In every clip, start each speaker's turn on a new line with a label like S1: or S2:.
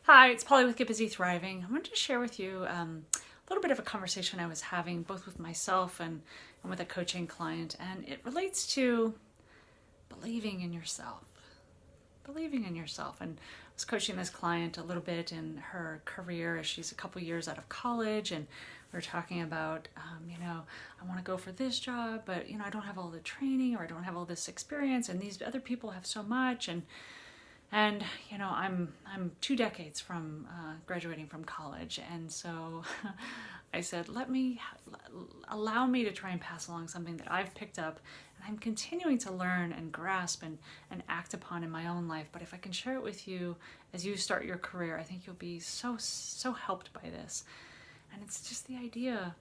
S1: Hi, it's Polly with Get Busy Thriving. I wanted to share with you a little bit of a conversation I was having both with myself and with a coaching client, and it relates to believing in yourself. Believing in yourself. And I was coaching this client a little bit in her career as she's a couple years out of college, and we were talking about, I want to go for this job, but, I don't have all the training or I don't have all this experience, and these other people have so much. And I'm 2 decades from graduating from college, and so I said, allow me to try and pass along something that I've picked up and I'm continuing to learn and grasp and act upon in my own life. But if I can share it with you as you start your career, I think you'll be so helped by this. And it's just the idea,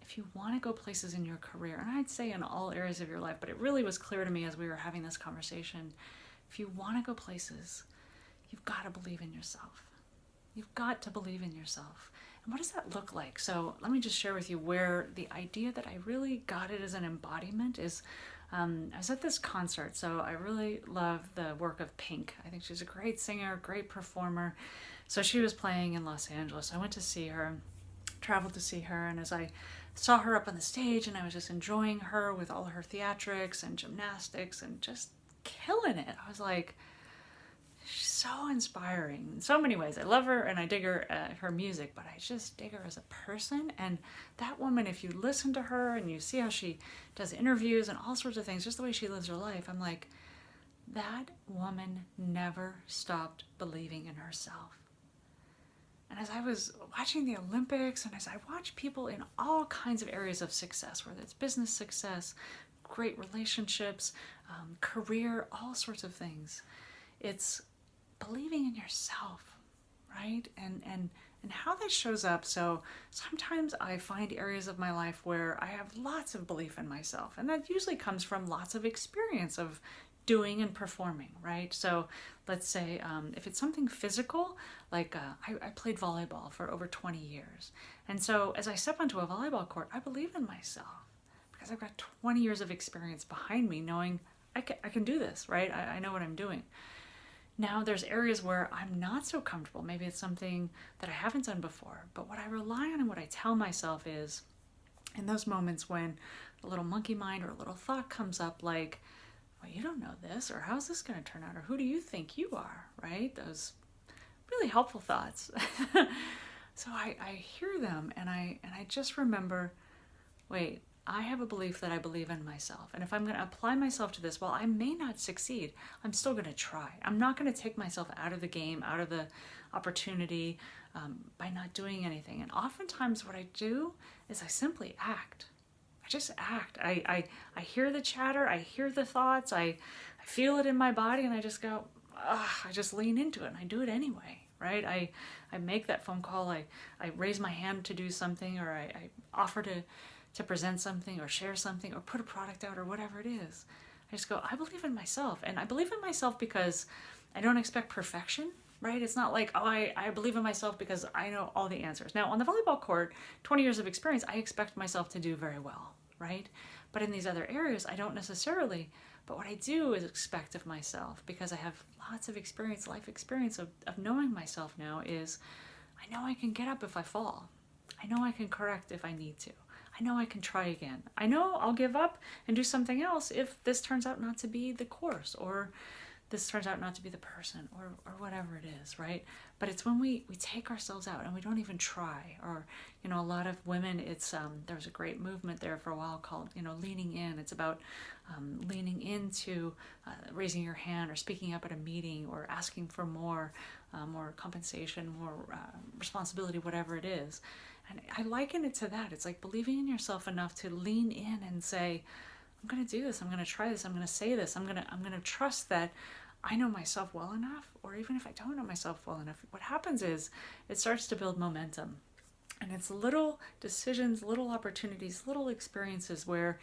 S1: if you want to go places in your career, and I'd say in all areas of your life, but it really was clear to me as we were having this conversation, if you want to go places, you've got to believe in yourself. You've got to believe in yourself. And what does that look like? So let me just share with you where the idea that I really got it as an embodiment is. I was at this concert, so I really love the work of Pink. I think she's a great singer, great performer. So she was playing in Los Angeles. I went to see her, traveled to see her, and as I saw her up on the stage and I was just enjoying her with all her theatrics and gymnastics and just killing it, I was like, she's so inspiring in so many ways. I love her and I dig her music, but I just dig her as a person. And that woman, if you listen to her and you see how she does interviews and all sorts of things, just the way she lives her life, I'm like, that woman never stopped believing in herself. And as I was watching the Olympics and as I watch people in all kinds of areas of success, whether it's business success, great relationships, career, all sorts of things, it's believing in yourself, right? And how that shows up. So sometimes I find areas of my life where I have lots of belief in myself, and that usually comes from lots of experience of doing and performing, right? So let's say if it's something physical, like I played volleyball for over 20 years. And so as I step onto a volleyball court, I believe in myself because I've got 20 years of experience behind me knowing I can do this, right? I know what I'm doing. Now there's areas where I'm not so comfortable. Maybe it's something that I haven't done before. But what I rely on and what I tell myself is in those moments when a little monkey mind or a little thought comes up like, well, you don't know this, or how's this going to turn out, or who do you think you are, right? Those really helpful thoughts. So I hear them and I just remember, wait, I have a belief that I believe in myself. And if I'm going to apply myself to this, well, I may not succeed. I'm still going to try. I'm not going to take myself out of the game, out of the opportunity by not doing anything. And oftentimes what I do is I simply act. I just act. I hear the chatter. I hear the thoughts. I feel it in my body and I just go, I just lean into it and I do it anyway, right? I make that phone call. I raise my hand to do something, or I offer to present something or share something or put a product out or whatever it is. I just go, I believe in myself. And I believe in myself because I don't expect perfection, right? It's not like, I believe in myself because I know all the answers. Now, on the volleyball court, 20 years of experience, I expect myself to do very well, right? But in these other areas, I don't necessarily. But what I do is expect of myself, because I have lots of experience, life experience of knowing myself now, is I know I can get up if I fall. I know I can correct if I need to. I know I can try again. I know I'll give up and do something else if this turns out not to be the course, or this turns out not to be the person, or whatever it is, right? But it's when we take ourselves out and we don't even try. Or, a lot of women, it's there was a great movement there for a while called, leaning in. It's about leaning into raising your hand or speaking up at a meeting or asking for more compensation, more responsibility, whatever it is. And I liken it to that. It's like believing in yourself enough to lean in and say, I'm going to do this. I'm going to try this. I'm going to say this. I'm going to trust that I know myself well enough. Or even if I don't know myself well enough, what happens is it starts to build momentum. And it's little decisions, little opportunities, little experiences where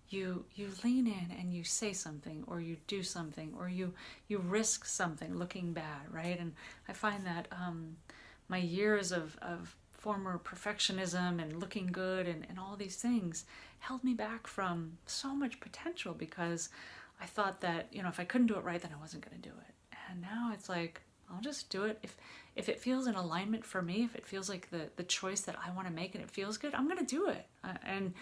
S1: you lean in and you say something, or you do something, or you risk something looking bad, right? And I find that my years of former perfectionism and looking good and all these things held me back from so much potential, because I thought that, if I couldn't do it right, then I wasn't going to do it. And now it's like, I'll just do it. If it feels in alignment for me, if it feels like the choice that I want to make and it feels good, I'm going to do it. And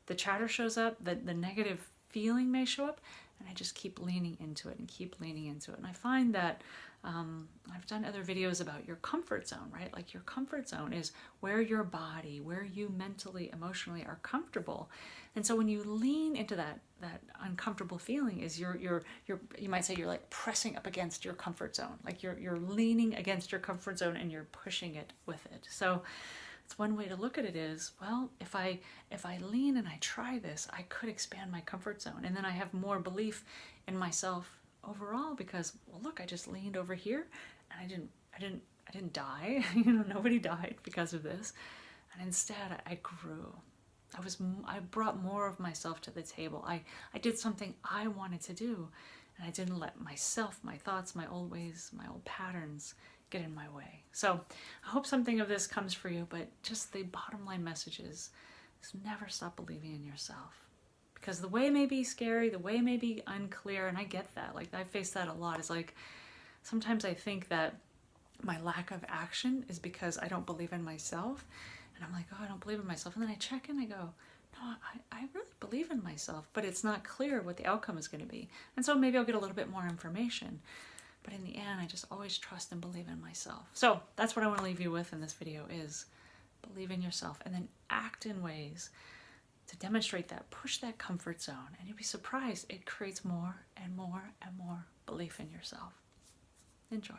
S1: the chatter shows up, the negative feeling may show up, and I just keep leaning into it and keep leaning into it. And I find that I've done other videos about your comfort zone, right? Like your comfort zone is where your body, where you mentally, emotionally are comfortable. And so when you lean into that uncomfortable feeling, is you might say you're like pressing up against your comfort zone, like you're leaning against your comfort zone and you're pushing it with it. So it's one way to look at it is, well, if I lean and I try this, I could expand my comfort zone, and then I have more belief in myself overall because, well, look, I just leaned over here and I didn't die. Nobody died because of this, and instead I grew. I brought more of myself to the table. I did something I wanted to do, and I didn't let myself, my thoughts, my old ways, my old patterns get in my way. So I hope something of this comes for you, but just the bottom line message is never stop believing in yourself. Because the way may be scary, the way may be unclear, and I get that. Like, I face that a lot. It's like, sometimes I think that my lack of action is because I don't believe in myself. And I'm like, oh, I don't believe in myself. And then I check and I go, no, I really believe in myself, but it's not clear what the outcome is going to be. And so maybe I'll get a little bit more information. But in the end, I just always trust and believe in myself. So that's what I want to leave you with in this video is believe in yourself and then act in ways to demonstrate that, push that comfort zone. And you'll be surprised, it creates more and more and more belief in yourself. Enjoy.